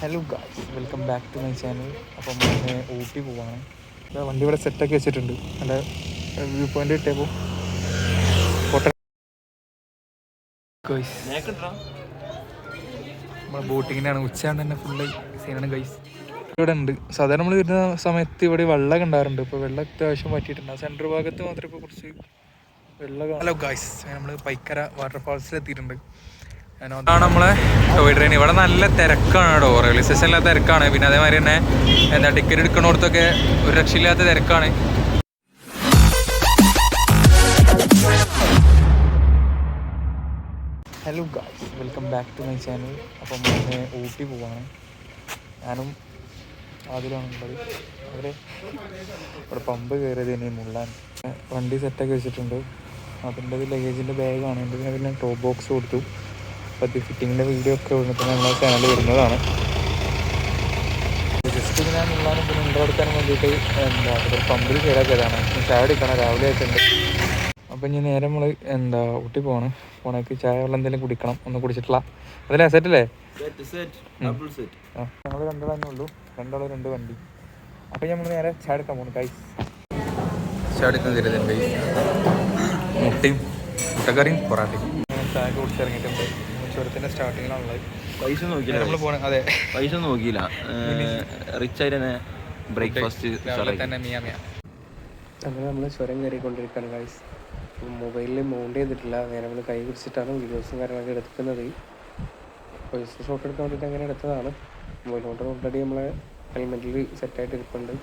Hello guys, welcome back to my channel. അപ്പം ഞാൻ ഊട്ടി പോവാണ്. വണ്ടി ഇവിടെ സെറ്റാക്കി വെച്ചിട്ടുണ്ട്. എൻ്റെ വ്യൂ പോയിൻ്റ് കിട്ടിയപ്പോൾ ഫോട്ടോ ഗൈസ് നമ്മളെ ബോട്ടിങ്ങിനാണ്. ഉച്ചയാണ്ട് തന്നെ ഫുള്ള് സീനാണ് ഗൈസ്. ഇവിടെ ഉണ്ട്. സാധാരണ നമ്മൾ വരുന്ന സമയത്ത് ഇവിടെ വെള്ളം ഉണ്ടാകാറുണ്ട്. ഇപ്പോൾ വെള്ളം അത്യാവശ്യം പറ്റിയിട്ടുണ്ട്. സെൻട്രൽ ഭാഗത്ത് മാത്രമേ ഇപ്പോൾ കുറച്ച് വെള്ളം. ഹലോ ഗായ്സ്, നമ്മൾ പൈക്കര വാട്ടർഫാൾസിൽ എത്തിയിട്ടുണ്ട്. അതാണ് നമ്മളെ ടോയ് ട്രെയിൻ. ഇവിടെ നല്ല തിരക്കാണ് കേട്ടോ, റെയിൽവേ സ്റ്റേഷനിലെ തിരക്കാണ്. പിന്നെ അതേമാതിരി തന്നെ ടിക്കറ്റ് എടുക്കണോടത്തൊക്കെ ഒരു രക്ഷയില്ലാത്ത തിരക്കാണ്. Hello guys, welcome back to my channel. അപ്പം ഞാൻ ഊട്ടി പോവാണ്. ഞാനും അതിലാണുള്ളത്. അവരെ ഇവിടെ പമ്പ് കയറിയത് ഇനി മുള്ളാൻ. വണ്ടി സെറ്റാക്കി വെച്ചിട്ടുണ്ട്. അതിൻ്റെ ലഗേജിൻ്റെ ബാഗാണ്. എൻ്റെ പിന്നെ ടോപ്പ് ബോക്സ് കൊടുത്തു. അപ്പോൾ അത് ഫിറ്റിങ്ങിൻ്റെ വീഡിയോ ഒക്കെ വന്നിട്ട് നമ്മളെ ചാനൽ വരുന്നതാണ്. ജസ്റ്റ് ഞാൻ മുള്ളാനും പിന്നെ ഉണ്ടോടുക്കാനും വേണ്ടിയിട്ട് ഒരു പമ്പിൽ കയറാക്കിയതാണ്. ചായ കുടിക്കണം, രാവിലെ ആയിട്ടുണ്ട്. അപ്പം ഇനി നേരെ നമ്മൾ ഊട്ടി പോണേക്ക് ചായ വെള്ളം എന്തെങ്കിലും കുടിക്കണം. ഒന്ന് കുടിച്ചിട്ടില്ല. അതിലെ സെറ്റല്ലേ? ഞങ്ങൾ രണ്ടാളേ ഉള്ളൂ, രണ്ടാളും രണ്ട് വണ്ടി. അപ്പം നമ്മൾ നേരെ ചായ എടുക്കാൻ പോകുന്നു ഗൈസ്. ചായ എടുക്കാൻ കരുതുണ്ട്. മുട്ടയും മുട്ടക്കറിയും പൊറാട്ടയും ചായ കുടിച്ചിറങ്ങിയിട്ടുണ്ട്. ചുരത്തിൻ്റെ സ്റ്റാർട്ടിങ്ങിലാണുള്ളത്. പൈസ നോക്കിയില്ല നമ്മൾ പോകണം. അതെ, പൈസ നോക്കിയില്ല. റിച്ച് ആയിട്ട് തന്നെ ബ്രേക്ക്ഫാസ്റ്റ് തന്നെ അങ്ങനെ നമ്മൾ ചുരം കയറിക്കൊണ്ടിരിക്കുകയാണ് ഗൈസ്. മൊബൈലിൽ മൗണ്ട് ചെയ്തിട്ടില്ല. നേരെ നമ്മൾ കൈ പിടിച്ചിട്ടാണ് വീഡിയോസും കാര്യങ്ങളൊക്കെ എടുക്കുന്നത്. പൈസ ഷോട്ട് എടുക്കാൻ വേണ്ടിയിട്ട് അങ്ങനെ എടുത്തതാണ്. മൊബൈൽ കൊണ്ട് ഓൾറെഡി നമ്മളെ ഹെൽമെറ്റിൽ സെറ്റായിട്ട് ഇരിപ്പുണ്ട്.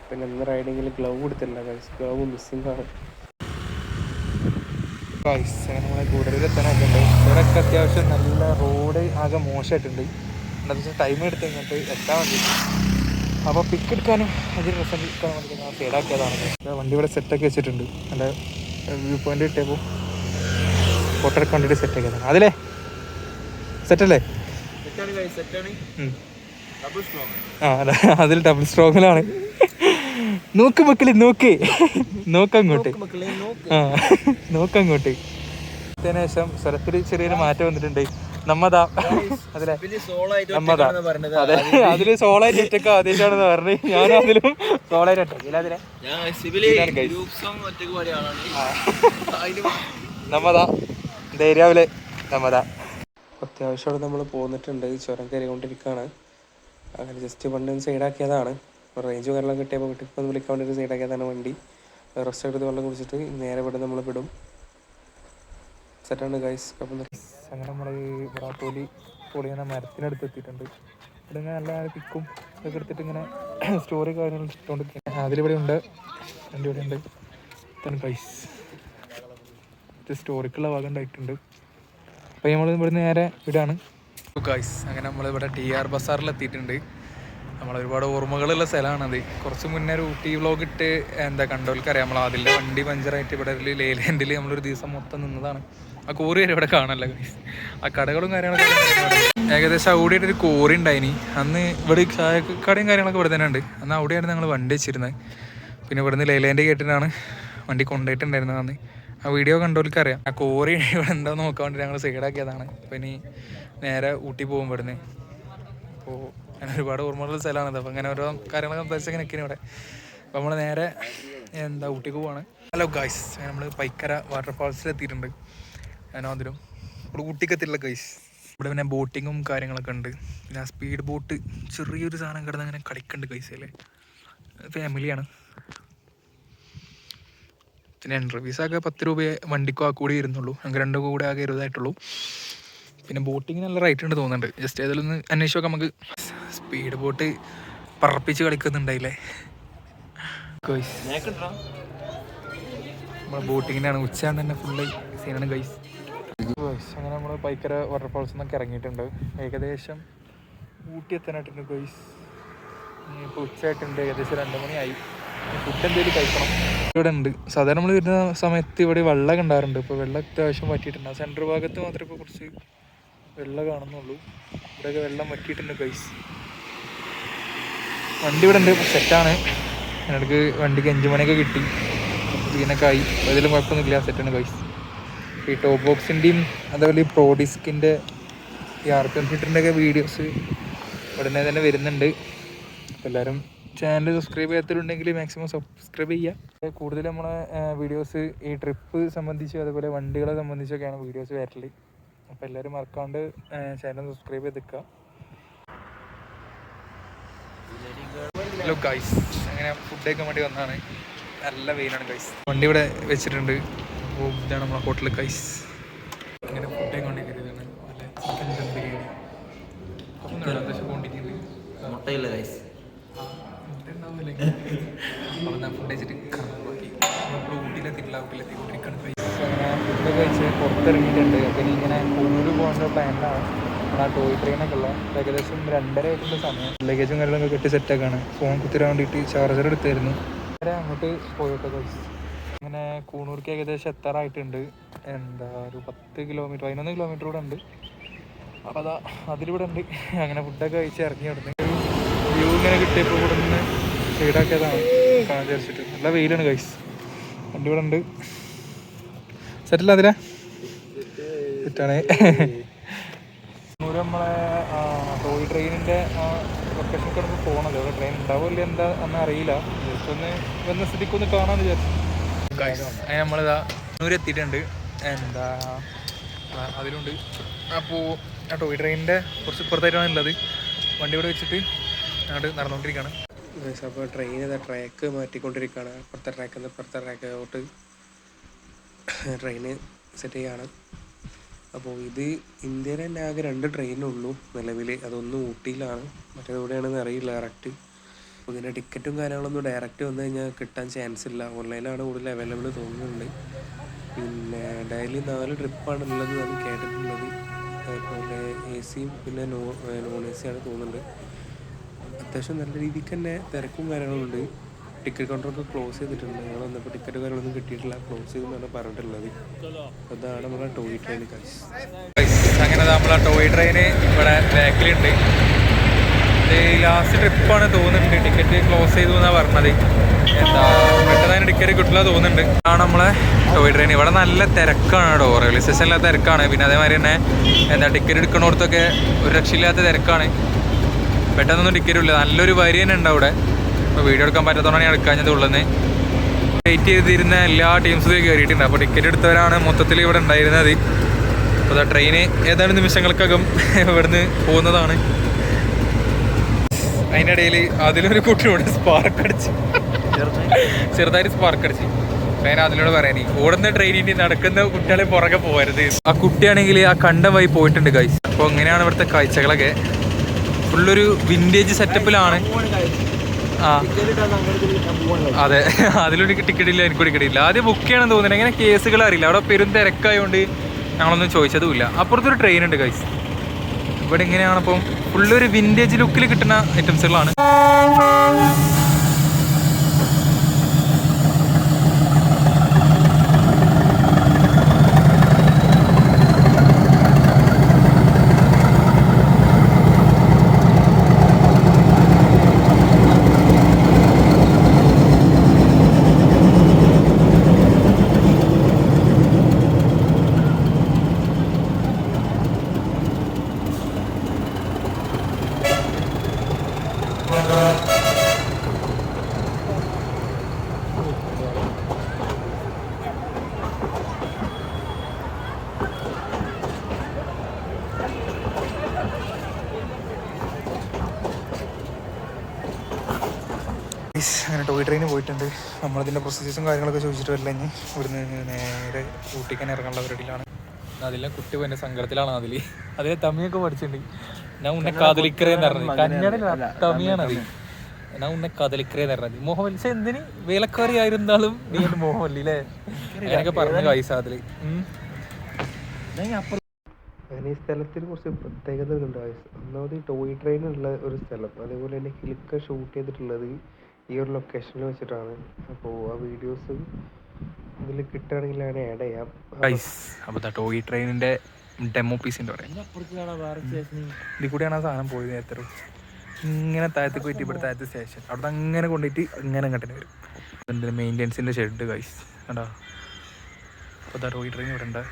പിന്നെ ഇന്ന് റൈഡിങ്ങിൽ ഗ്ലൗ എടുത്തില്ല ഗൈസ്. ഗ്ലൗ മിസ്സിംഗ് ആണ് ഗൈസ്. അങ്ങനെ നമ്മളെ കൂടുതലെത്താനായിട്ടുണ്ട്. ഇവിടെയൊക്കെ അത്യാവശ്യം നല്ല റോഡ് ആകെ മോശമായിട്ടുണ്ട്. എന്താ വെച്ചാൽ ടൈം എടുത്ത് കഴിഞ്ഞിട്ട് എത്താൻ വേണ്ടി. അപ്പോൾ പിക്ക് എടുക്കാനും അതിൽ റിസൾട്ട് എടുക്കാൻ വേണ്ടി ഞാൻ സൈഡാക്കിയതാണ്. വണ്ടി ഇവിടെ സെറ്റാക്കി വെച്ചിട്ടുണ്ട്. നല്ല വ്യൂ പോയിൻ്റ് കിട്ടിയപ്പോൾ ഫോട്ടോ എടുക്കാൻ വേണ്ടിയിട്ട് സെറ്റാക്കിയതാണ്. അതിലേ സെറ്റല്ലേ? അതെ, അതിൽ ഡബിൾ സ്ട്രോങ്ങിലാണ്. നോക്ക് മക്കളെ, നോക്കങ്ങോട്ട്. നോക്കങ്ങോട്ട്. അതിന് ശേഷം സ്വരത്തിൽ ചെറിയൊരു മാറ്റം വന്നിട്ടുണ്ട്. നമ്മതാ അതിലെ നമ്മതാ. അതെ, അതില് സോളായിട്ട് ഒറ്റക്ക് ആദ്യമായിട്ടാണെന്ന് പറഞ്ഞു. ഞാൻ അതിലും സോളായിട്ട് ഒറ്റക്കില്ല. അതിലെ നമ്മതാ ധൈര്യാവിലെ നമ്മതാ. അത്യാവശ്യം നമ്മൾ പോന്നിട്ടുണ്ട്. ചുരം കയറിക്കൊണ്ടിരിക്കുകയാണ്. അങ്ങനെ ജസ്റ്റ് വണ്ടി ഒന്ന് സൈഡാക്കിയതാണ്. റേഞ്ച് വെള്ളം കിട്ടിയപ്പോൾ വീട്ടിൽ വിളിക്കാൻ വേണ്ടിയിട്ട് സൈഡാക്കിയതാണ് വണ്ടി. റെസ്റ്റ് എടുത്ത് വെള്ളം കുടിച്ചിട്ട് നേരെ ഇവിടെ നമ്മൾ വിടും. സെറ്റാണ് ഗൈസ്. അപ്പം അങ്ങനെ നമ്മൾ തൊലി പൊളിയുന്ന മരത്തിനടുത്ത് എത്തിയിട്ടുണ്ട്. ഇവിടെ ഇങ്ങനെ നല്ല പിക്കും ഇതൊക്കെ എടുത്തിട്ട് ഇങ്ങനെ സ്റ്റോറി കാര്യങ്ങൾ ഇട്ടുകൊണ്ടിരിക്കുക. അതിലിവിടെ ഉണ്ട്, രണ്ട് ഇവിടെ ഉണ്ട്. ഇതാണ് ഗൈസ്. ഇത് സ്റ്റോറിക്കുള്ള ഭാഗം ഉണ്ടായിട്ടുണ്ട്. അപ്പോൾ നമ്മൾ ഇവിടുന്ന് നേരെ ഇവിടെയാണ് ഗൈസ്. അങ്ങനെ നമ്മളിവിടെ TR ബസാറിൽ എത്തിയിട്ടുണ്ട്. നമ്മളൊരുപാട് ഓർമ്മകളുള്ള സ്ഥലമാണത്. കുറച്ച് മുന്നേ ഒരു ഊട്ടി വ്ളോഗ് ഇട്ട് കണ്ടോൽക്കറിയാം. നമ്മൾ അതിൻ്റെ വണ്ടി പഞ്ചറായിട്ട് ഇവിടെ ഒരു ലേലാൻഡിൽ നമ്മളൊരു ദിവസം മൊത്തം നിന്നതാണ്. ആ കോറി വരെ ഇവിടെ കാണാനല്ല ഗൈസ്. ആ കടകളും കാര്യങ്ങളൊക്കെ ഏകദേശം അവിടെയായിട്ടൊരു കോറി ഉണ്ടായിനി. അന്ന് ഇവിടെ ചായക്കടയും കാര്യങ്ങളൊക്കെ ഇവിടെ തന്നെ ഉണ്ട്. അന്ന് അവിടെയാണ് ഞങ്ങൾ വണ്ടി വെച്ചിരുന്നത്. പിന്നെ ഇവിടുന്ന് ലേലാൻഡ് കേട്ടിട്ടാണ് വണ്ടി കൊണ്ടുപോയിട്ടുണ്ടായിരുന്നത്. അന്ന് ആ വീഡിയോ കണ്ടോൽക്കറിയാം. ആ കോറി ഇവിടെ എന്താണെന്ന് നോക്കാൻ വേണ്ടി ഞങ്ങൾ സൈഡാക്കിയതാണ്. അപ്പോൾ ഇനി നേരെ ഊട്ടി പോകും ഇവിടുന്ന്. അപ്പോൾ അങ്ങനെ ഒരുപാട് ഓർമ്മകളുള്ള സ്ഥലമാണത്. അപ്പോൾ അങ്ങനെ ഓരോ കാര്യങ്ങളൊക്കെ സംസാരിച്ചൊക്കെ നിൽക്കുന്നു ഇവിടെ. അപ്പോൾ നമ്മൾ നേരെ ഊട്ടിക്ക് പോവാണ്. ഹലോ ഗൈസ്, നമ്മൾ പൈക്കര വാട്ടർഫാൾസിൽ എത്തിയിട്ടുണ്ട്. അതിലും ഇവിടെ ഊട്ടിക്ക് എത്തിയിട്ടുള്ള ഗൈസ്. ഇവിടെ പിന്നെ ബോട്ടിങ്ങും കാര്യങ്ങളൊക്കെ ഉണ്ട്. പിന്നെ സ്പീഡ് ബോട്ട് ചെറിയൊരു സാധനം കിടന്ന് അങ്ങനെ കളിക്കുന്നുണ്ട് ഗൈസ്. അല്ലേ, ഫാമിലിയാണ്. പിന്നെ എൻട്രി ഫീസൊക്കെ 10 രൂപ വണ്ടിക്കോ ആ കൂടി ഇരുന്നുള്ളൂ. ഞങ്ങൾക്ക് 2 കൂടെ ആകെ 20 പിന്നെ ബോട്ടിങ് നല്ല റേറ്റ് ഉണ്ട് തോന്നുന്നുണ്ട്. ജസ്റ്റ് ഏതായാലും അന്വേഷിച്ച് നോക്കാം നമുക്ക്. സ്പീഡ് ബോട്ട് പറപ്പിച്ച് കളിക്കുന്നുണ്ടായില്ലേ ഗൈസ്. നമ്മളെ ബോട്ടിങ്ങിനാണ്. ഉച്ചയാണ്ട് തന്നെ ഫുള്ള് സീനാണ് ഗൈസ്. അങ്ങനെ നമ്മൾ പൈക്കര വാട്ടർഫാൾസ് നിന്നൊക്കെ ഇറങ്ങിയിട്ടുണ്ട്. ഏകദേശം ഊട്ടി എത്താനായിട്ടുണ്ട് ഗൈസ്. ഇപ്പോൾ ഉച്ചയായിട്ടുണ്ട്. ഏകദേശം 2 മണിയായി. ഫുഡ് എന്തെങ്കിലും കഴിക്കണം. ഇവിടെ ഉണ്ട്. സാധാരണ നമ്മൾ വരുന്ന സമയത്ത് ഇവിടെ വെള്ളം ഉണ്ടാകാറുണ്ട്. ഇപ്പോൾ വെള്ളം അത്യാവശ്യം പറ്റിയിട്ടുണ്ട്. സെൻട്രൽ ഭാഗത്ത് മാത്രമേ ഇപ്പോൾ കുറച്ച് വെള്ളം കാണുന്നുള്ളൂ. ഇവിടെയൊക്കെ വെള്ളം വറ്റിയിട്ടുണ്ട് ഗൈസ്. വണ്ടി ഇവിടെ ഉണ്ട്, സെറ്റാണ്. എനിക്ക് വണ്ടിക്ക് 5 മണിയൊക്കെ കിട്ടി. ക്ലീനൊക്കെ ആയി. അതിലും കുഴപ്പമൊന്നുമില്ല, സെറ്റാണ് ഗൈസ്. ഈ ടോപ്പ് ബോക്സിൻ്റെയും അതേപോലെ ഈ പ്രോ ഡിസ്കിൻ്റെ ഈ RPM ഫിറ്ററിൻ്റെ ഒക്കെ വീഡിയോസ് ഉടനെ തന്നെ വരുന്നുണ്ട്. അപ്പോൾ എല്ലാവരും ചാനൽ സബ്സ്ക്രൈബ് ചെയ്യാത്തവരുണ്ടെങ്കിൽ മാക്സിമം സബ്സ്ക്രൈബ് ചെയ്യുക. കൂടുതൽ നമ്മളെ വീഡിയോസ് ഈ ട്രിപ്പ് സംബന്ധിച്ച് അതുപോലെ വണ്ടികളെ സംബന്ധിച്ചൊക്കെയാണ് വീഡിയോസ് വരല്. അപ്പോൾ എല്ലാവരും മറക്കാണ്ട് ചാനൽ സബ്സ്ക്രൈബ് ചെയ്തിക്കുക. ഹലോ ഗൈസ്, അങ്ങനെ ഫുഡ് കഴിക്കാൻ വേണ്ടി വന്നതാണ്. നല്ല വെയിലാണ് ഗൈസ്. വണ്ടി ഇവിടെ വെച്ചിട്ടുണ്ട്. അപ്പോൾ ഇതാണ് നമ്മളെ ഹോട്ടൽ ഗൈസ്. ഇങ്ങനെ ഫുഡ് കഴിക്കൊണ്ടിരിക്കുന്നതാണ്. നല്ല ചിക്കൻ ദം ബിരിയാണി അത്യാവശ്യം ക്വാണ്ടിറ്റി ഉണ്ട്. മുട്ടയില്ല ഗൈസ്. അപ്പോൾ ഞാൻ ഫുഡ് കഴിച്ചിട്ട് കറങ്ങി നമ്മൾ ഊട്ടിയിലെത്തിയിട്ടില്ല. ഊട്ടിയിലെത്തിക്കൊണ്ടിരിക്കുകയാണ് ഗൈസ്. അങ്ങനെ ഫുഡ് കഴിച്ച് പുറത്തിറങ്ങിയിട്ടുണ്ട്. അപ്പോൾ ഇനി ഇങ്ങനെ കൂണൂർ പോകേണ്ട പ്ലാനിലാണ്. ആ ടോയ് ട്രെയിനൊക്കെ ഉള്ള ഏകദേശം 2:30 ആയിട്ടുള്ള സമയം. ലഗേജും കാര്യങ്ങളൊക്കെ കെട്ടി സെറ്റാക്കാണ്. ഫോൺ കുത്തിരാൻ വേണ്ടിയിട്ട് ചാർജർ എടുത്തായിരുന്നു. നേരെ അങ്ങോട്ട് പോയിട്ട് ഗൈസ്. അങ്ങനെ കൂണൂർക്ക് ഏകദേശം എത്താറായിട്ടുണ്ട്. ഒരു 10 കിലോമീറ്റർ 11 കിലോമീറ്റർ കൂടെ ഉണ്ട്. അപ്പോൾ അതാ അതിലിവിടെ ഉണ്ട്. അങ്ങനെ ഫുഡൊക്കെ കഴിച്ച് ഇറങ്ങി അവിടുന്ന് വ്യൂ ഇങ്ങനെ കിട്ടിയപ്പോൾ ഇവിടെ നിന്ന് സൈഡാക്കിയതാണ് കാണാൻ വിചാരിച്ചിട്ട്. നല്ല വെയിലാണ് ഗൈസ്. വണ്ടി ഇവിടെ ഉണ്ട്. സെറ്റല്ല അതിലെ സെറ്റാണ്. നമ്മളെ ടോയ് ട്രെയിനിൻ്റെ ലൊക്കേഷനൊക്കെ നമുക്ക് പോകണത്. അവിടെ ട്രെയിൻ ഉണ്ടാവില്ല എന്താ എന്ന് അറിയില്ല. ജസ്റ്റ് ഒന്ന് വന്ന സ്ഥിതിക്കൊന്ന് കാണാമെന്ന് വിചാരിച്ചു. അങ്ങനെ നമ്മളിതാ കണ്ണൂർ എത്തിയിട്ടുണ്ട്. അതിലുണ്ട്. അപ്പോൾ ആ ടോയ് ട്രെയിനിൻ്റെ കുറച്ച് ഇപ്പുറത്തായിട്ടാണ് ഉള്ളത്. വണ്ടി ഇവിടെ വെച്ചിട്ട് അങ്ങോട്ട് നടന്നുകൊണ്ടിരിക്കുകയാണ്. അപ്പോൾ ട്രെയിൻ ട്രാക്ക് മാറ്റിക്കൊണ്ടിരിക്കുകയാണ്. അപ്പുറത്തെ ട്രാക്കിൽ നിന്ന് ഇപ്പുറത്തെ ട്രാക്കോട്ട് ട്രെയിന് സെറ്റ് ചെയ്യുകയാണ്. അപ്പോൾ ഇത് ഇന്ത്യയിൽ തന്നെ ആകെ 2 ട്രെയിനുള്ളൂ നിലവിൽ. അതൊന്ന് ഊട്ടിയിലാണ്, മറ്റേതെവിടെയാണെന്ന് അറിയില്ല കറക്റ്റ്. അപ്പോൾ ഇതിൻ്റെ ടിക്കറ്റും കാര്യങ്ങളൊന്നും ഡയറക്റ്റ് വന്നു കഴിഞ്ഞാൽ കിട്ടാൻ ചാൻസ് ഇല്ല. ഓൺലൈനാണ് കൂടുതൽ അവൈലബിൾ തോന്നുന്നുണ്ട്. പിന്നെ ഡെയിലി 4 ട്രിപ്പാണ് ഉള്ളത് എന്നാണ് കേട്ടിട്ടുള്ളത്. അതുപോലെ AC പിന്നെ നോൺ AC ആണ് തോന്നുന്നുണ്ട്. അത്യാവശ്യം നല്ല രീതിക്ക് തന്നെ തിരക്കും കാര്യങ്ങളുണ്ട്. ടിക്കറ്റ് കൗണ്ടറൊക്കെ ക്ലോസ് ചെയ്തിട്ടുണ്ട്. ഞങ്ങൾ വന്നപ്പോൾ ടിക്കറ്റ് കാര്യങ്ങളൊന്നും കിട്ടിയിട്ടില്ല, ക്ലോസ് ചെയ്തെന്നാണ് പറഞ്ഞിട്ടുള്ളത്. അതാണ് നമ്മളെ ടോയ് ട്രെയിൻ ഗൈസ്. അങ്ങനെ നമ്മളെ ടോയ് ട്രെയിന് ഇവിടെ ബാക്കിലുണ്ട്. ഇത് ലാസ്റ്റ് ട്രിപ്പാണ് തോന്നുന്നുണ്ട്. ടിക്കറ്റ് ക്ലോസ് ചെയ്തു എന്നാണ് പറഞ്ഞത്. പെട്ടെന്ന് ടിക്കറ്റ് കിട്ടില്ല തോന്നുന്നുണ്ട്. ആണ് നമ്മളെ ടോയ് ട്രെയിൻ. ഇവിടെ നല്ല തിരക്കാണ് കേട്ടോ. റെയിൽവേ സ്റ്റേഷനിലെ തിരക്കാണ്. പിന്നെ അതേമാതിരി തന്നെ ടിക്കറ്റ് എടുക്കണോടത്തൊക്കെ ഒരു രക്ഷയില്ലാത്ത തിരക്കാണ്. പെട്ടെന്നൊന്നും ടിക്കറ്റും ഇല്ല. നല്ലൊരു വരി തന്നെ ഉണ്ട് അവിടെ. അപ്പോൾ വീഡിയോ എടുക്കാൻ പറ്റാത്തതുകൊണ്ടാണ് ഞാൻ എടുക്കാഞ്ഞത്. ഉള്ളത് വെയിറ്റ് ചെയ്തിരുന്ന എല്ലാ ടീംസും കയറിയിട്ടുണ്ട്. അപ്പോൾ ടിക്കറ്റ് എടുത്തവരാണ് മൊത്തത്തിൽ ഇവിടെ ഉണ്ടായിരുന്നത്. അപ്പോൾ ട്രെയിന് ഏതാനും നിമിഷങ്ങൾക്കകം ഇവിടുന്ന് പോകുന്നതാണ്. അതിൻ്റെ ഇടയിൽ അതിലൊരു കുട്ടിയോട് സ്പാർക്ക് അടിച്ച് ചെറുതായിട്ട് സ്പാർക്ക് അടിച്ച്. ഞാൻ അതിനോട് പറയാനേ ഓടുന്ന ട്രെയിനിൻ്റെ നടക്കുന്ന കുട്ടികളെ പുറകെ പോകരുത്. ആ കുട്ടിയാണെങ്കിൽ ആ കണ്ടം വഴി പോയിട്ടുണ്ട് ഗൈസ്. അപ്പോൾ ഇങ്ങനെയാണ് ഇവിടുത്തെ കാഴ്ചകളൊക്കെ. ഫുള്ളൊരു വിൻറ്റേജ് സെറ്റപ്പിലാണ്. അതെ, അതിലൊരു ടിക്കറ്റ് ഇല്ല, എനിക്കും ടിക്കറ്റ് ഇല്ല. ആദ്യം ബുക്ക് ചെയ്യണമെന്ന് തോന്നുന്നത്. എങ്ങനെ കേസുകൾ അറിയില്ല. അവിടെ പെരും തിരക്കായതുകൊണ്ട് ഞങ്ങളൊന്നും ചോദിച്ചതുമില്ല. അപ്പുറത്തൊരു ട്രെയിൻ ഉണ്ട് ഗൈസ്. ഇവിടെ ഇങ്ങനെയാണ്. അപ്പം ഫുള്ളൊരു വിൻറ്റേജ് ലുക്കിൽ കിട്ടുന്ന ഐറ്റംസുകളാണ്. അങ്ങനെ ടോയ് ട്രെയിന് പോയിട്ടുണ്ട്. നമ്മളതിൻ്റെ പ്രൊസീജിയേഴ്സും കാര്യങ്ങളൊക്കെ ചോദിച്ചിട്ട് വരില്ല. ഇനി ഇവിടുന്ന് നേരെ ഊട്ടിക്കാൻ ഇറങ്ങാനുള്ള പരിപാടിയിലാണ്. അതിലെ കുട്ടി പോയി സങ്കടത്തിലാണ്. അതിലെ തമിയൊക്കെ പഠിച്ചിട്ടുണ്ട്. ഞാൻ ഉന്നെ കാതലിക്കറേന്ന് പറഞ്ഞത് കന്നഡ തമിയാണത്. ഞാൻ ഉന്നെ കതലിക്കറേന്ന് പറഞ്ഞത്. മോഹൻലാൽ എന്തിന് വേലക്കാരി ആയിരുന്നാലും നീ എൻ്റെ മോഹൻലി അല്ലേ അങ്ങനെയൊക്കെ പറഞ്ഞു പൈസ അതില്. അങ്ങനെ ഈ സ്ഥലത്തിന് കുറച്ച് പ്രത്യേകതകളുണ്ട്. ഒന്നാമത് ടോയ് ട്രെയിനുള്ള ഒരു സ്ഥലം, അതേപോലെ തന്നെ ക്ലിക്ക് ഷൂട്ട് ചെയ്തിട്ടുള്ളത് ഈ ഒരു ലൊക്കേഷനിൽ വെച്ചിട്ടാണ്. അപ്പോൾ ആ വീഡിയോസ് ഇതിൽ കിട്ടുകയാണെങ്കിൽ അങ്ങനെ ആഡ് ചെയ്യാം. അപ്പോൾ ടോയ് ട്രെയിനിൻ്റെ ഡെമോ പീസിൻ്റെ പറയാം. ഇതിൽ കൂടിയാണ് ആ സാധനം പോയത്. എത്ര ഇങ്ങനെ താഴത്തേക്ക് പോയിട്ട് ഇവിടെ താഴത്തെ സ്റ്റേഷൻ അവിടെ അങ്ങനെ കൊണ്ടുപോയിട്ട് ഇങ്ങനെ അങ്ങോട്ട് വരും. അതിൻ്റെ മെയിൻ്റെനൻസിൻ്റെ ഷെഡ് ഗൈസ് കണ്ടോ. അപ്പോൾ ടോയ് ട്രെയിൻ ഇവിടെ ഉണ്ട്.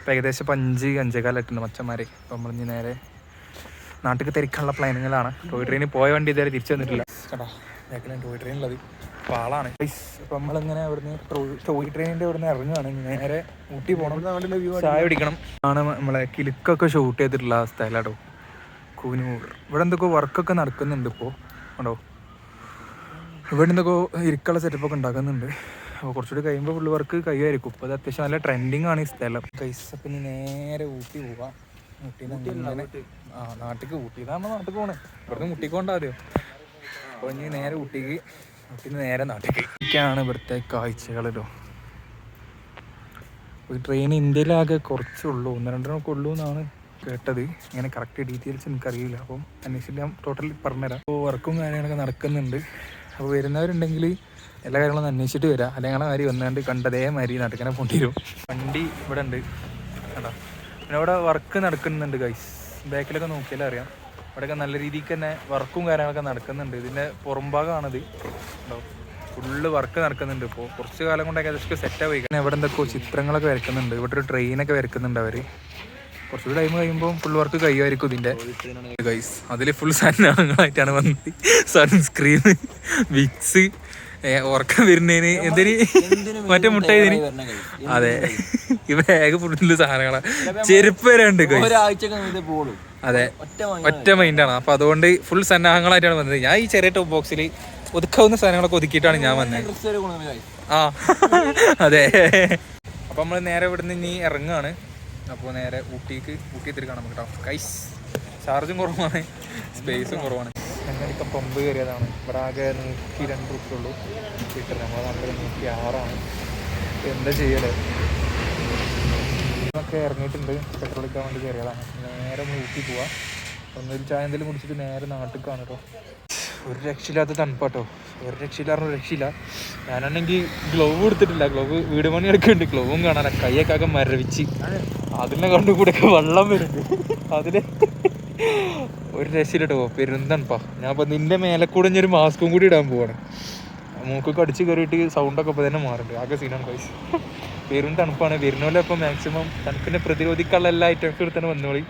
ഇപ്പം ഏകദേശം ഇപ്പം 5-5:15 മച്ചന്മാർ. അപ്പം നമ്മളിഞ്ഞ് നേരെ നാട്ടിൽ തിരിക്കാനുള്ള പ്ലാനിങ്ങിലാണ്. ടോയ് ട്രെയിനിൽ പോയ വണ്ടി ഇതുവരെ തിരിച്ചു വന്നിട്ടില്ല. കേട്ടോ ബാക്കിലാണ് ടോയ് ട്രെയിനുള്ളത്. അപ്പോൾ ആളാണ്. അപ്പം നമ്മളിങ്ങനെ ഇവിടുന്ന് ടോയ് ട്രെയിനിൻ്റെ ഇവിടുന്ന് ഇറങ്ങുകയാണ്. നേരെ ഊട്ടി പോകണം, ചായ പിടിക്കണം. ആണ് നമ്മളെ കിലുക്കൊക്കെ ഷൂട്ട് ചെയ്തിട്ടുള്ള സ്ഥലം കേട്ടോ, കൂനൂർ. ഇവിടെ എന്തൊക്കെ വർക്കൊക്കെ നടക്കുന്നുണ്ട് ഇപ്പോൾ കേട്ടോ. ഇവിടെ എന്തൊക്കെ ഇരിക്കാനുള്ള സെറ്റപ്പൊക്കെ ഉണ്ടാക്കുന്നുണ്ട്. അപ്പോൾ കുറച്ചുകൂടി കഴിയുമ്പോൾ ഫുള്ള് വർക്ക് കഴിയുമായിരിക്കും. ഇപ്പോൾ അത് അത്യാവശ്യം നല്ല ട്രെൻഡിങ് ആണ് ഈ സ്ഥലം. ഗൈസ് അപ്പം ഇനി നേരെ ഊട്ടി പോവാം. ഊട്ടിയിൽ നിന്ന് നാട്ടിലേക്ക് ഊട്ടിന്നാകുമ്പോൾ നാട്ടിൽ പോകണേ. ഇവിടുന്ന് മുട്ടിക്കൊണ്ടാ ആദ്യം. അപ്പോൾ ഇനി നേരെ ഊട്ടിക്ക്, ഊട്ടിയിൽ നിന്ന് നേരെ നാട്ടിലേക്ക്. ഇതൊക്കെയാണ് ഇവിടുത്തെ കാഴ്ചകളല്ലോ. ഈ ട്രെയിൻ ഇന്ത്യയിലാകെ കുറച്ചുള്ളൂ, 1-2 ഉള്ളൂ എന്നാണ് കേട്ടത്. ഇങ്ങനെ കറക്റ്റ് ഡീറ്റെയിൽസ് എനിക്കറിയില്ല. അപ്പം അന്വേഷിച്ചിട്ട് ഞാൻ ടോട്ടലി പറഞ്ഞുതരാം. അപ്പോൾ വർക്കും കാര്യങ്ങളൊക്കെ നടക്കുന്നുണ്ട്. അപ്പോൾ വരുന്നവരുണ്ടെങ്കിൽ എല്ലാ കാര്യങ്ങളും അന്വേഷിച്ചിട്ട് വരാം. അല്ലെങ്കിൽ ഞങ്ങളെ മാതിരി വന്നാണ്ട് കണ്ടതേ മാതിരി നാട്ടിൽ പോണ്ടി വരും. വണ്ടി ഇവിടെ ഉണ്ട് കേട്ടോ. പിന്നെ ഇവിടെ വർക്ക് നടക്കുന്നുണ്ട് ഗൈസ്. ബാക്കിലൊക്കെ നോക്കിയാലേ അറിയാം. ഇവിടെയൊക്കെ നല്ല രീതിക്ക് തന്നെ വർക്കും കാര്യങ്ങളൊക്കെ നടക്കുന്നുണ്ട്. ഇതിൻ്റെ പുറംഭാഗമാണിത് കേട്ടോ. ഫുള്ള് വർക്ക് നടക്കുന്നുണ്ട്. ഇപ്പോൾ കുറച്ച് കാലം കൊണ്ടൊക്കെ അതൊക്കെ സെറ്റായി പോയി. പിന്നെ ഇവിടെ എന്തൊക്കെയോ ചിത്രങ്ങളൊക്കെ വരയ്ക്കുന്നുണ്ട്. ഇവിടെ ഒരു ട്രെയിനൊക്കെ വരയ്ക്കുന്നുണ്ട് അവർ. കുറച്ചുകൂടി ടൈം കഴിയുമ്പോൾ ഫുൾ വർക്ക് കഴിയുമായിരിക്കും ഇതിൻ്റെ ഗൈസ്. അതിൽ ഫുൾ സാധനങ്ങളായിട്ടാണ് വന്നത്. സൺസ്ക്രീൻ, വിക്സ്, ഉറക്കം വരുന്നതിന് എന്തിന് മറ്റേ മുട്ട ഇതിന്. അതെ ഈ ബാഗ് ഫുള്ള് സാധനങ്ങളാണ്. ചെരുപ്പ് വരെ ഉണ്ട് ഗൈസ്. അതെ ഒറ്റ മൈൻഡാണ്. അപ്പം അതുകൊണ്ട് ഫുൾ സന്നാഹങ്ങളായിട്ടാണ് വന്നത്. ഞാൻ ഈ ചെറിയ ടോപ്പ് ബോക്സിൽ ഒതുക്കാവുന്ന സാധനങ്ങളൊക്കെ ഒതുക്കിയിട്ടാണ് ഞാൻ വന്നത്. ആ അതെ. അപ്പം നമ്മൾ നേരെ ഇവിടുന്ന് ഇനി ഇറങ്ങുകയാണ്. അപ്പോൾ നേരെ ഊട്ടി തിരിക്കണം നമുക്ക് കേട്ടോ ഗൈസ്. ചാർജും കുറവാണ്, സ്പേസും കുറവാണ്. ഞങ്ങളിപ്പം പമ്പ് കയറിയതാണ്. ഇവിടെ ആകെ 102 റുപ്യ ഉള്ളൂ ലിറ്റർ. നമ്മളെ നാട്ടിൽ 106 എന്താ ചെയ്യലേ. ഒക്കെ ഇറങ്ങിയിട്ടുണ്ട്. പെട്രോൾ എടുക്കാൻ വേണ്ടി കയറിയതാണ്. നേരെ ഊട്ടി പോവാം. ഒന്നൊരു ചായ എന്തെങ്കിലും കുടിച്ചിട്ട് നേരെ നാട്ടിലേക്കാണ് കേട്ടോ. ഒരു രക്ഷയില്ലാത്ത തണുപ്പാട്ടോ, ഒരു രക്ഷയില്ല. ഞാനാണെങ്കിൽ ഗ്ലൗവ് എടുത്തിട്ടില്ല. ഗ്ലൗവ് വീട് പണി എടുക്കുന്നുണ്ട്. ഗ്ലൗവും കാണാൻ കൈയൊക്കെ മരവിച്ച് അതിനെ കണ്ടുകൂടെയൊക്കെ വെള്ളം വരുന്നുണ്ട്. അതിൽ ഒരു രക്ഷയില്ല കേട്ടോ, പെരുന്തണുപ്പാ. ഞാൻ അപ്പോൾ നിൻ്റെ മേലെ കൂടെ ഞാൻ ഒരു മാസ്കും കൂടി ഇടാൻ പോവാണ്. മൂക്കൊക്കെ അടിച്ച് കയറിയിട്ട് സൗണ്ടൊക്കെ ഇപ്പോൾ തന്നെ മാറുന്നുണ്ട്. ആകെ സീനാണ് പൈസ. പെരും തണുപ്പാണ്. വരുന്നോലെ അപ്പോൾ മാക്സിമം തണുപ്പിനെ പ്രതിരോധിക്കാനുള്ള എല്ലാ ഐറ്റംസും എടുത്ത് നിർന്നോളി.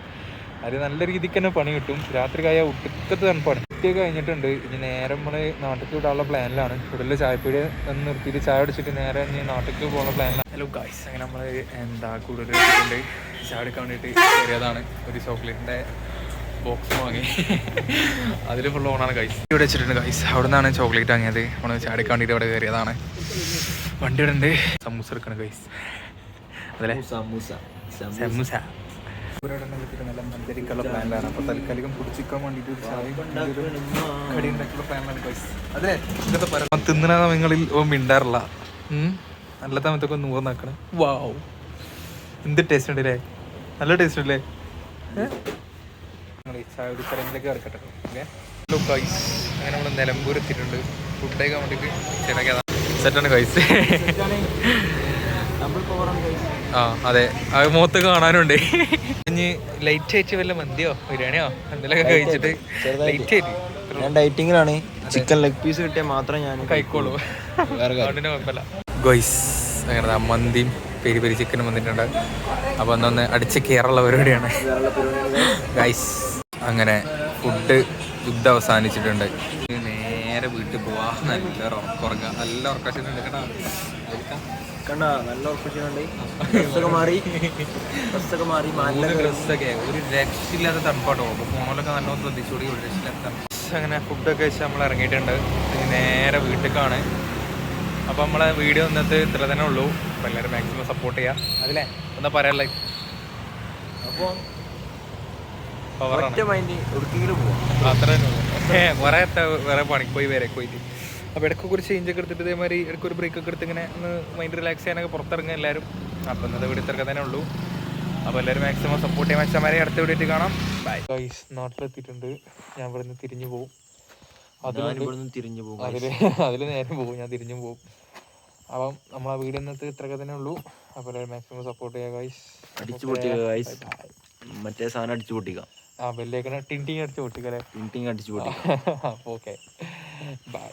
അത് നല്ല രീതിക്ക് തന്നെ പണി കിട്ടും. രാത്രി കഴിയാൻ ഒട്ടുക്കത്തെ തണുപ്പാണ്. കുട്ടിയൊക്കെ കഴിഞ്ഞിട്ടുണ്ട്. ഇനി നേരെ നമ്മൾ നാട്ടിലേക്ക് വിടാനുള്ള പ്ലാനിലാണ്. കൂടുതൽ ചായപ്പീടിയ ഒന്ന് നിർത്തിയിട്ട് ചായ അടിച്ചിട്ട് നേരെ ഇനി നാട്ടിലേക്ക് പോകുന്ന പ്ലാനിലാണ്. ഹലോ ഗൈസ്, അങ്ങനെ നമ്മൾ കൂടുതൽ വെച്ചിട്ടുണ്ട്. ചായ എടുക്കാൻ വേണ്ടിയിട്ട് കയറിയതാണ്. ഒരു ചോക്ലേറ്റിൻ്റെ ബോക്സ് വാങ്ങി. അതിൽ ഫുൾ ഓണാണ് ഗൈസ്. ഇവിടെ വെച്ചിട്ടുണ്ട് ഗൈസ്. അവിടെ നിന്നാണ് ചോക്ലേറ്റ് വാങ്ങിയത്. നമ്മൾ ചായ എടുക്കാൻ വേണ്ടിയിട്ട് ഇവിടെ കയറിയതാണ്. വണ്ടി ഇവിടെ ഉണ്ട്. സമൂസ എടുക്കണം ഗൈസ്. അതല്ലേ സമൂസ നല്ല മന്ദരിക്കുള്ള പ്ലാനിലാണ്. അപ്പോൾ തൽക്കാലികം കുടിച്ചിക്കാൻ വേണ്ടിയിട്ട് കടി ഉണ്ടാക്കിയുള്ള പ്ലാനിലാണ് ഗൈസ്. അതെ ഇതൊക്കെ പറയാം. തിന്നുന്ന സമയങ്ങളിൽ മിണ്ടാറില്ല. നല്ല സമയത്തൊക്കെ ഒന്ന് ഊർന്നാക്കണം. വാവ് എന്ത് ടേസ്റ്റ് ഉണ്ട് അല്ലേ, നല്ല ടേസ്റ്റ് ഉണ്ടല്ലേ. ചായ ഒരു സ്ഥലങ്ങളിലേക്ക് കിടക്കട്ടെ. ഓക്കെ ഹലോ ഗൈസ്, അങ്ങനെ നമ്മൾ നിലമ്പൂർ എത്തിയിട്ടുണ്ട്. ഫുഡ് കഴിക്കാൻ വേണ്ടിയിട്ട് ചിലക്കാതാണ്. സെറ്റാണ് ഗൈസ്. ആ അതെ, അത് മുഖത്ത് കാണാനുണ്ട്. ഇനി ലൈറ്റ് ആയിട്ട് വല്ല മന്തിയോ ബിരിയാണിയോ എന്തെങ്കിലുമൊക്കെ കഴിച്ചിട്ട് ലൈറ്റ് ആയിട്ട്. ഞാൻ ഡയറ്റിങ്ങിലാണ്. ചിക്കൻ ലെഗ് പീസ് കിട്ടിയാൽ മാത്രം ഞാൻ കഴിക്കോളൂ. അതുകൊണ്ടിന് കുഴപ്പമില്ല ഗൈസ്. അങ്ങനെ മന്തിയും പെരി പെരി ചിക്കനും വന്നിട്ടുണ്ട്. അപ്പോൾ ഒന്ന് അടിച്ച് കയറുള്ള പരിപാടിയാണ് ഗൈസ്. അങ്ങനെ ഫുഡ് യുദ്ധം അവസാനിച്ചിട്ടുണ്ട്. നേരെ വീട്ടിൽ പോവാ. നല്ല ഉറക്കം, നല്ല ഉറക്കത്തിനുണ്ട് കേട്ടോ. നല്ല ഉറപ്പിച്ചുണ്ട്. ഡ്രസ്സൊക്കെ മാറി ഡ്രസ്സൊക്കെ ഒരു രക്ഷയില്ലാത്ത തണുപ്പാട്ടോ. അപ്പോൾ ഫോണിലൊക്കെ നല്ലോണം ശ്രദ്ധിച്ചുകൂടി. ഒരു രക്ഷയില്ലാത്ത തണുപ്പ്. അങ്ങനെ ഫുഡൊക്കെ വെച്ച് നമ്മൾ ഇറങ്ങിയിട്ടുണ്ട്. നേരെ വീട്ടിലേക്കാണ്. അപ്പോൾ നമ്മളെ വീഡിയോ ഇന്നത്തെ ഇത്ര തന്നെ ഉള്ളൂ. അപ്പോൾ എല്ലാവരും മാക്സിമം സപ്പോർട്ട് ചെയ്യാം. അതിലെ എന്താ പറയാനുള്ളത്? അപ്പോൾ പവറാണ്. അത്ര വേറെ പണിക്ക് പോയി വരെ പോയിട്ട്. അപ്പോൾ ഇടയ്ക്കൊക്കെ ഒരു ചേഞ്ചൊക്കെ എടുത്തിട്ട് ഇതേമാതിരി ഇടയ്ക്കൊരു ബ്രേക്കൊക്കെ എടുത്ത് ഇങ്ങനെ ഒന്ന് മൈൻഡ് റിലാക്സ് ചെയ്യാനൊക്കെ പുറത്തിറങ്ങുക എല്ലാവരും. അപ്പോൾ ഇന്നത്തെ വീഡിയോ ഇത്രയൊക്കെ തന്നെ ഉള്ളൂ. അപ്പോൾ എല്ലാവരും മാക്സിമം സപ്പോർട്ട് ചെയ്യാൻ വെച്ചാൽ അടുത്ത വീഡിയോ കാണാം. Bye guys. നാട്ടിലെത്തിയിട്ടുണ്ട്. ഞാൻ ഇവിടുന്ന് തിരിഞ്ഞു പോകും. അതിൽ നേരെ പോകും. ഞാൻ തിരിഞ്ഞു പോകും. അപ്പം നമ്മളെ വീഡിയോ ഇന്നത്തെ ഇത്രയൊക്കെ തന്നെ ഉള്ളൂ. അപ്പോൾ എല്ലാവരും മാക്സിമം സപ്പോർട്ട് ചെയ്യുക ഗൈസ്. അടിച്ചു പൊട്ടിക്കുക ഗൈസ്. മറ്റേ സാധനം അടിച്ചു പൊട്ടിക്കാം. ബെല്ലേക്കണ ടിൻ ടിൻ അടിച്ചു പൊട്ടിക്കല്ലേ. ടിൻ ടിൻ അടിച്ചു പൊട്ടിക്കാം. Okay bye.